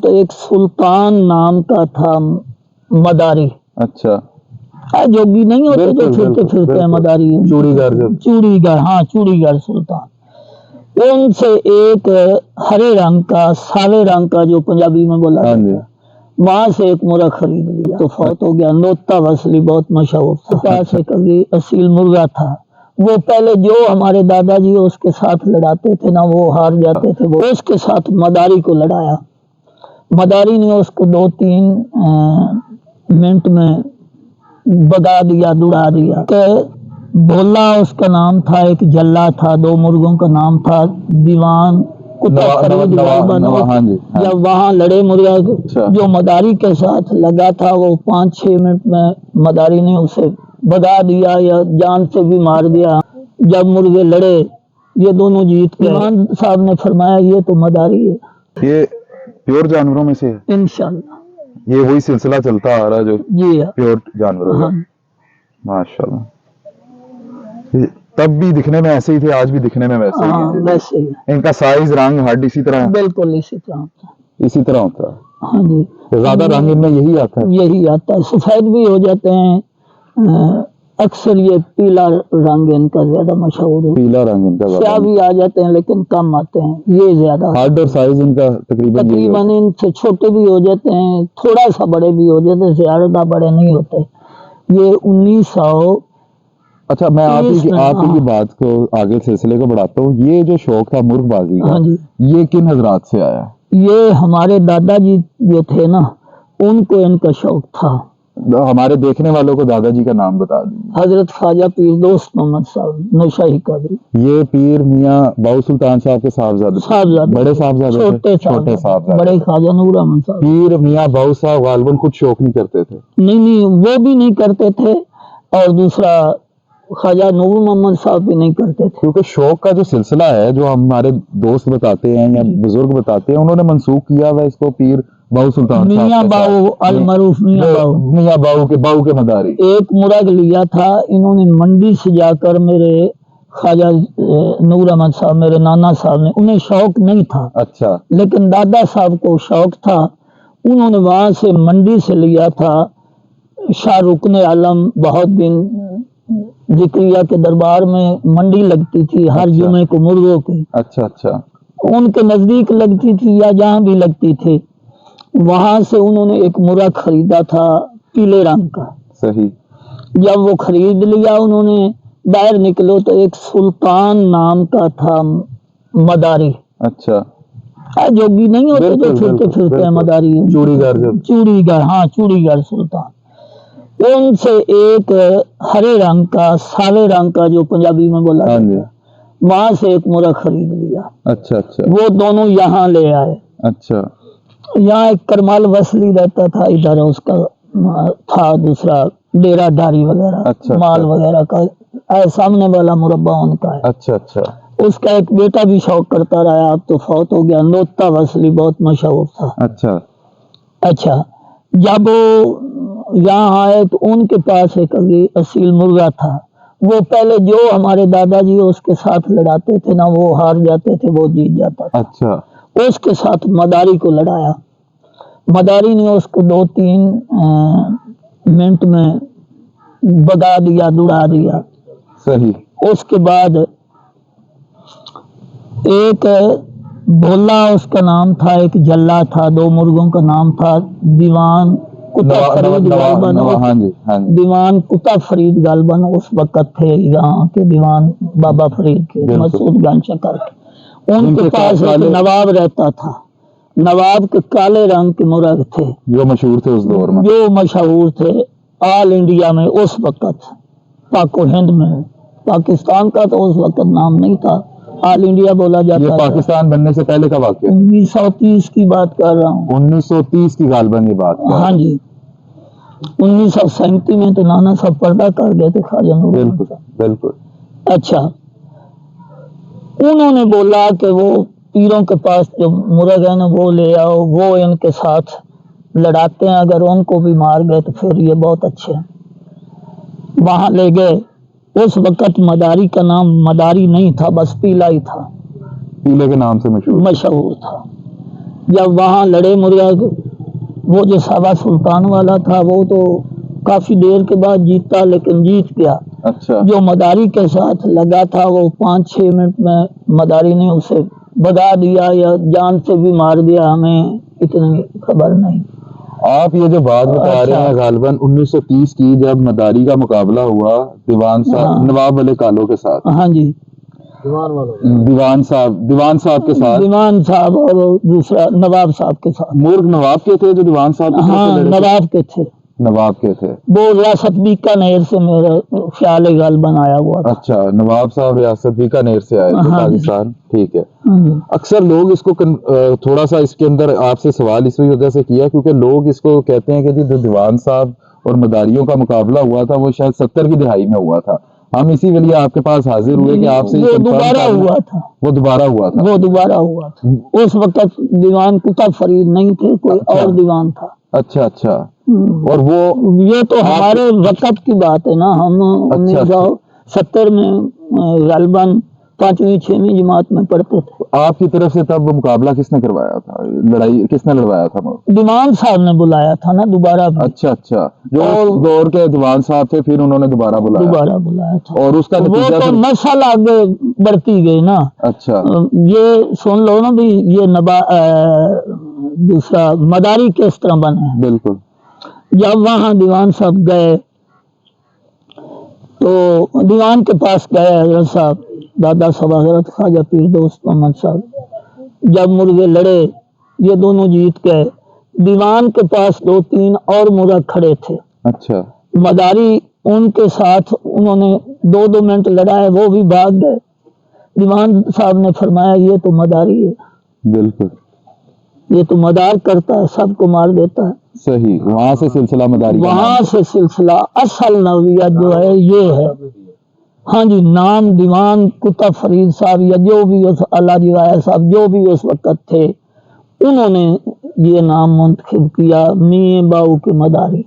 تو ایک سلطان نام کا تھا مداری. اچھا جوگی نہیں ہوتے جو پھرتے پھرتے ہیں مداری, چوڑی گھر. ہاں چوڑی گھر سلطان. ان سے ایک ہرے رنگ کا سالے رنگ کا جو پنجابی میں بولا جاتا ہے, وہاں سے ایک مرغ خرید لیا تو فوت ہو گیا. نوتا وصلی بہت مشہور تھا. پاس ایک اصیل مرغا تھا. وہ پہلے جو ہمارے دادا جی اس کے ساتھ لڑاتے تھے نا, وہ ہار جاتے تھے, وہ اس کے ساتھ مداری کو لڑایا. مداری نے اس کو 2-3 منٹ میں بگا دیا, دوڑا دیا. کہ بھولا اس کا نام تھا, ایک جلا تھا, 2 مرغوں کا نام تھا دیوان جب وہاں لڑے مرغا جو مداری کے ساتھ لگا تھا, وہ 5-6 منٹ میں مداری نے اسے بگا دیا یا جان سے بھی مار دیا. جب مرغے لڑے یہ دونوں جیت گئے. امام صاحب نے فرمایا یہ تو مداری ہے. یہ پیور جانوروں میں سے انشاءاللہ یہ وہی سلسلہ چلتا آ رہا ہے جو جی پیور جانوروں کا. ماشاءاللہ. تب بھی دکھنے میں ایسے ہی تھے, آج بھی دکھنے میں ویسے ہی ہیں. ویسے ہی ان کا سائز رنگ ہڈ اسی طرح بالکل اسی طرح ہوتا ہے. ہاں جی, زیادہ رنگ ان میں یہی آتا ہے. سفید بھی ہو جاتے ہیں. اکثر یہ پیلا رنگ ان کا زیادہ مشہور ہے. پیلا رنگ ان کا سیاہ بھی آ جاتے ہیں لیکن کم آتے ہیں. یہ زیادہ ہڈ اور سائز ان کا تقریباً ان سے چھوٹے بھی ہو جاتے ہیں, تھوڑا سا بڑے بھی ہو جاتے ہیں, زیادہ بڑے نہیں ہوتے. یہ 1900. اچھا میں آپ ہی کی بات کو آگے سلسلے کو بڑھاتا ہوں. یہ جو شوق تھا مرغ بازی کا, یہ کن حضرات سے آیا؟ یہ ہمارے دادا جی جو تھے نا, ان کو ان کا شوق تھا. ہمارے دیکھنے والوں کو دادا جی کا نام بتا دیں. حضرت خواجہ پیر دوست محمد صاحب نوشاہی قادری. یہ پیر میاں باؤ سلطان صاحب کے صاحبزادے, بڑے صاحبزادے, چھوٹے صاحبزادے. بڑے خواجہ نور احمد صاحب. پیر میاں باؤ صاحب غالباً خود شوق نہیں کرتے تھے. نہیں وہ بھی نہیں کرتے تھے, اور دوسرا خواجہ نور محمد صاحب بھی نہیں کرتے تھے. کیونکہ شوق کا جو سلسلہ ہے, جو ہمارے دوست بتاتے ہیں یا بزرگ بتاتے ہیں, انہوں نے منسوخ کیا ہوا اس کو پیر باؤ سلطان میاں باؤ المعروف میاں باؤ کے مداری. ایک مرغ لیا تھا انہوں نے منڈی سے جا کر. میرے خواجہ نور احمد صاحب میرے نانا صاحب نے, انہیں شوق نہیں تھا. اچھا. لیکن دادا صاحب کو شوق تھا. انہوں نے وہاں سے منڈی سے لیا تھا. شاہ رکن عالم بہت دن ذکریہ کے دربار میں منڈی لگتی تھی ہر جمعے کو مرغوں کی. اچھا. ان کے نزدیک لگتی تھی یا جہاں بھی لگتی تھی, وہاں سے انہوں نے ایک مرغ خریدا تھا پیلے رنگ کا. صحیح. جب وہ خرید لیا انہوں نے, باہر نکلو تو ایک سلطان نام کا تھا مداری. اچھا. جوگی نہیں ہوتے جو پھرتے پھرتے ہیں مداری. چوڑی گھر سلطان. ان سے ایک ہرے رنگ کا سالے رنگ کا جو پنجابی میں بولا جاتا ہے, وہاں سے ایک مرغ خرید لیا. اچھا. وہ دونوں یہاں لے آئے. اچھا. یہاں ایک کرمال وصلی رہتا تھا, ادھر اس کا تھا دوسرا ڈیرا ڈاری وغیرہ, مال وغیرہ کا. سامنے والا مربع ان کا ہے. اچھا. اس کا ایک بیٹا بھی شوق کرتا رہا, اب تو فوت ہو گیا. نوتا وصلی بہت مشہور تھا. اچھا. جب یہاں آئے تو ان کے پاس ایک اصیل مرغا تھا. وہ پہلے جو ہمارے دادا جی اس کے ساتھ لڑاتے تھے نا, وہ ہار جاتے تھے, وہ جیت جاتا تھا. اچھا. اس کے ساتھ مداری کو لڑایا. مداری نے اس کو 2-3 منٹ میں بگا دیا, دوڑا دیا. صحیح. اس کے بعد ایک بھولا اس کا نام تھا, ایک جلا تھا, 2 مرغوں کا نام تھا دیوان دیوان کتا فرید غالباً اس وقت تھے یہاں کے دیوان بابا فرید کے, مسعود گنج شکر کے. ان کے پاس ایک نواب رہتا تھا. نواب کے کالے رنگ کے مرغ تھے جو مشہور تھے اس دور میں, جو مشہور تھے آل انڈیا میں اس وقت, پاک و ہند میں. پاکستان کا تو اس وقت نام نہیں تھا, آل انڈیا بولا جاتا. یہ پاکستان بننے سے پہلے کا واقعہ 1930 کی بات کر رہا ہوں. 1930 کی غالباً یہ بات. ہاں جی. 1937 میں تو نانا صاحب پردہ کر گئے تھے خواجہ نور. بالکل. اچھا. انہوں نے بولا کہ وہ پیروں کے پاس جو مرغ ہے نا وہ لے آؤ, وہ ان کے ساتھ لڑاتے ہیں, اگر ان کو بھی مار گئے تو پھر یہ بہت اچھے ہیں. وہاں لے گئے. اس وقت مداری کا نام مداری نہیں تھا, بس پیلا ہی تھا. پیلے کے نام سے مشہور تھا. जब वहाँ लड़े मुर्गा, वो जो साबा सुल्तान वाला था वो तो काफी देर के बाद जीता, लेकिन जीत गया। अच्छा। जो मदारी के साथ लगा था वो 5-6 मिनट में मदारी ने उसे भगा दिया या जान से भी मार दिया, हमें इतनी खबर नहीं। आप ये जो बात बता रहे हैं गालिबन 1930 की, जब मदारी का मुकाबला हुआ दीवान साहब नवाब वाले कालो के साथ। हाँ जी, दीवान साहब के साथ, दीवान साहब और दूसरा नवाब साहब के साथ। मुर्ग नवाब के थे जो दीवान साहब के हाँ, नवाब के थे। नवाब के थे। वो रियासत बीकानेर से मेरा ख्याल है गालिबन आया हुआ था। अच्छा, नवाब साहब रियासत बीकानेर से आए थे पाकिस्तान। ठीक है। अक्सर लोग इसको थोड़ा सा इसके अंदर आपसे सवाल इस वजह से किया क्योंकि लोग इसको कहते हैं कि जो दीवान साहब और मदारियों का मुकाबला हुआ था वो शायद 70 की दहाई में हुआ था। हम इसी के लिए आपके पास हाजिर हुए कि आपसे वो दोबारा हुआ था। वो दोबारा हुआ था। उस वक्त दीवान कुतुब फरीद नहीं थे, कोई और दीवान था। अच्छा। और वो ये तो हमारे वक्त की बात है ना, हम 1970 में गालिबन 5वीं-6वीं जमात में पढ़ते थे। आपकी तरफ से तब मुकाबला किसने करवाया था? लड़ाई किसने लड़वाया था? दीवान साहब ने बुलाया था ना दोबारा। अच्छा। जो उस दौर के दीवान साहब थे, फिर उन्होंने दोबारा बुलाया था। और उसका वो तो नस्ल आगे बढ़ती गई ना। अच्छा। ये सुन लो ना भी, ये दूसरा मदारी किस तरह बने। बिल्कुल। जब वहाँ दीवान साहब गए तो दीवान के पास गए हजरत साहब, दादा साहब हजरत ख्वाजा पीर दोस्त मोहम्मद साहब। जब मुर्गे लड़े, ये दोनों जीत गए। दीवान के पास 2-3 और मुर्गा खड़े थे। अच्छा। मदारी उनके साथ, उन्होंने 2-2 मिनट लड़ाए, वो भी भाग गए। दीवान साहब ने फरमाया ये तो मदारी है। बिल्कुल, ये तो मदार करता है, सबको मार देता है। सही। वहां से सिलसिला मदारी, वहां से सिलसिला असल नवियत जो है ये है। हाँ जी, नाम दीवान कुतुब फरीद साहब या जो भी उस अल्लाह रिवाया साहब जो भी उस वक्त थे, उन्होंने ये नाम मुंतखब किया, मियां बाऊ के मदारी।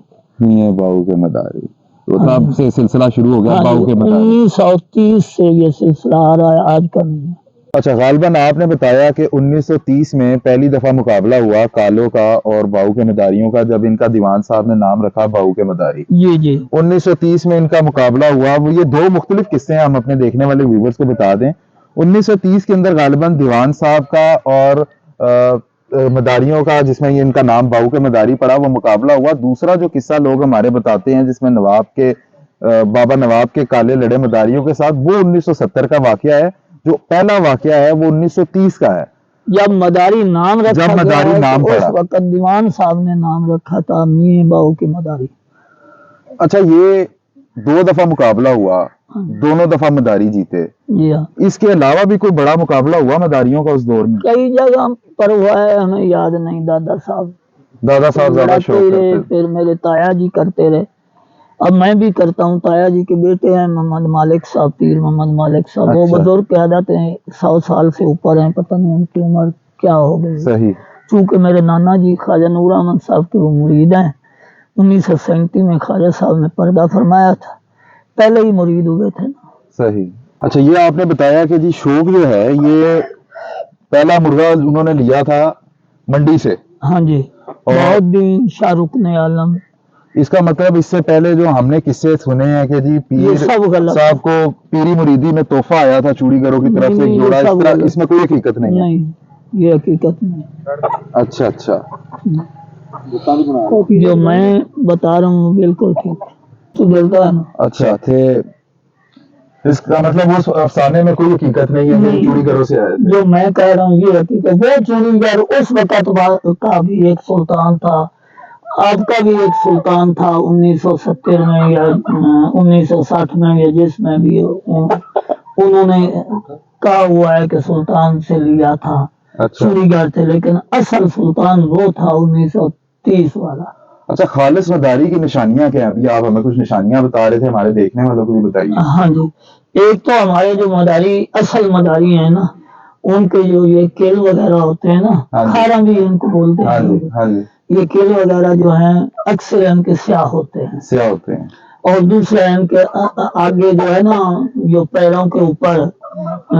तो तब से सिलसिला शुरू हो गया। बाऊ के मदारी 1930 से ये सिलसिला आ रहा है, आज का नहीं है। अच्छा, गालिबन आपने बताया कि 1930 में पहली दफा मुकाबला हुआ कालो का और बाऊ के मदारियों का, जब इनका दीवान साहब ने नाम रखा बाऊ के मदारी। जी 1930 में इनका मुकाबला हुआ। वो ये 2 मुख्तलिफ किस्से हैं, हम अपने देखने वाले व्यूवर्स को बता दें। 1930 के अंदर गालिबन दीवान साहब का और मदारियों का, जिसमें ये इनका नाम बाऊ के मदारी पड़ा, वो मुकाबला हुआ। दूसरा जो किस्सा लोग हमारे बताते हैं जिसमें नवाब के बाबा नवाब के काले लड़े मदारियों के साथ, वो 1970 का वाकया है। जो पहला वाकया है वो 1930 का है, जब मदारी नाम रखा उस वक्त दीवान साहब ने नाम रखा था मियां बाऊ की मदारी। अच्छा, ये 2 दफा मुकाबला हुआ, दोनों दफा मदारी जीते। इसके अलावा भी कोई बड़ा मुकाबला हुआ मदारियों का उस दौर में? कई जगह पर हुआ है, हमें याद नहीं। दादा साहब ज्यादा शौक करते, फिर मेरे ताया जी करते रहे, अब मैं भी करता हूँ। ताया जी के बेटे हैं मोहम्मद मालिक साहब, पीर मोहम्मद मालिक साहब। वो बुजुर्ग क़यादत हैं, 100 साल से ऊपर हैं, पता नहीं उनकी उम्र क्या हो गई। सही। चूंकि मेरे नाना जी ख्वाजा नूर अहमद साहब के वो मुरीद हैं। 1937 में ख्वाजा साहब ने पर्दा फरमाया था, पहले ही मुरीद हुए थे ना। सही। अच्छा, ये आपने बताया कि जी शौक जो है, ये पहला मुर्गा उन्होंने लिया था मंडी से। हाँ जी, बहुत शाहरुख ने आलम। इसका मतलब इससे पहले जो हमने किस्से सुने हैं कि जी पीर साहब को पीरी मुरीदी में तोहफा आया था चूड़ीगरों की तरफ से जोड़ा, इस तरह इसमें कोई हकीकत नहीं है। नहीं, ये हकीकत नहीं। अच्छा। जो मैं बता रहा हूँ बिल्कुल ठीक तो बोलता है ना। अच्छा, थे इसका मतलब उस अफसाने में कोई हकीकत नहीं है कि चूड़ीगरों से आया। जो मैं कह रहा हूँ ये हकीकत। वो चूड़ीगर उस वक्त का भी एक सुल्तान था, आपका भी एक सुल्तान था 1970 में या 1960 में या जिसमें भी उन्होंने कहा हुआ है कि सुल्तान से लिया था। अच्छा। चूड़ीगर थे, लेकिन असल सुल्तान वो था 1930 वाला। अच्छा, खालिस मदारी की निशानियां क्या हैं? अभी आप हमें कुछ निशानियां बता रहे थे, हमारे देखने वालों को भी बताइए। हाँ जी, एक तो हमारे जो मदारी असल मदारी है ना, उनके जो ये केल वगैरह होते हैं ना, खारा भी उनको बोलते हैं। ये केल वगैरह जो हैं अक्सर इनके स्याह होते हैं। और दूसरा इनके आगे जो है ना, जो पैरों के ऊपर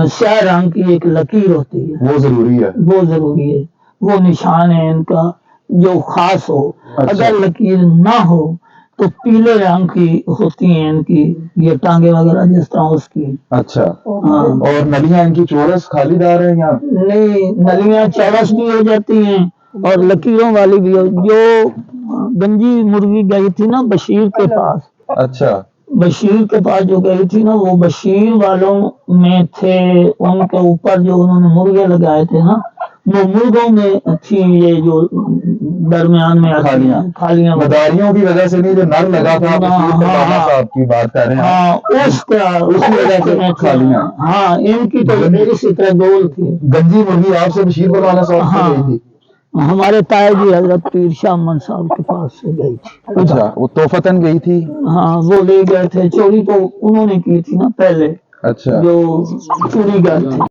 स्याह रंग की एक लकीर होती है, वो जरूरी है। वो निशान है इनका जो खास हो। अगर लकीर ना हो तो पीले रंग की होती हैं इनकी ये टांगे वगैरह जिस तरह उसकी। अच्छा। हाँ। और नलियां इनकी चौरस खालीदार है यहाँ? नहीं, नलियां चौरस भी हो जाती हैं और लकीरों वाली भी हो। जो गंजी मुर्गी गई थी ना बशीर के पास, अच्छा। बशीर के पास जो गई थी ना, वो बशीर वालों में थे, उनके ऊपर जो उन्होंने मुर्गे लगाए थे ना, वो मुर्गों में थी ये जो दरमियान में खालियां मदारियों की वजह से नहीं, जो नर लगा था बशीर के बाबा साहब की बात कर रहे हैं। हाँ, उस वजह से खालियां। हाँ, इनकी तो इसी तरह गोल थी। गंजी मुर्गी आपसे बशीर बाबा साहब से गई थी? हमारे ताए जी हजरत पीर शाह अहमद साहब के पास से गई थी। अच्छा, वो तोहफतन गई थी? हाँ, वो ले गए थे। चोरी तो उन्होंने की थी ना पहले। अच्छा। जो चोरी गए थे।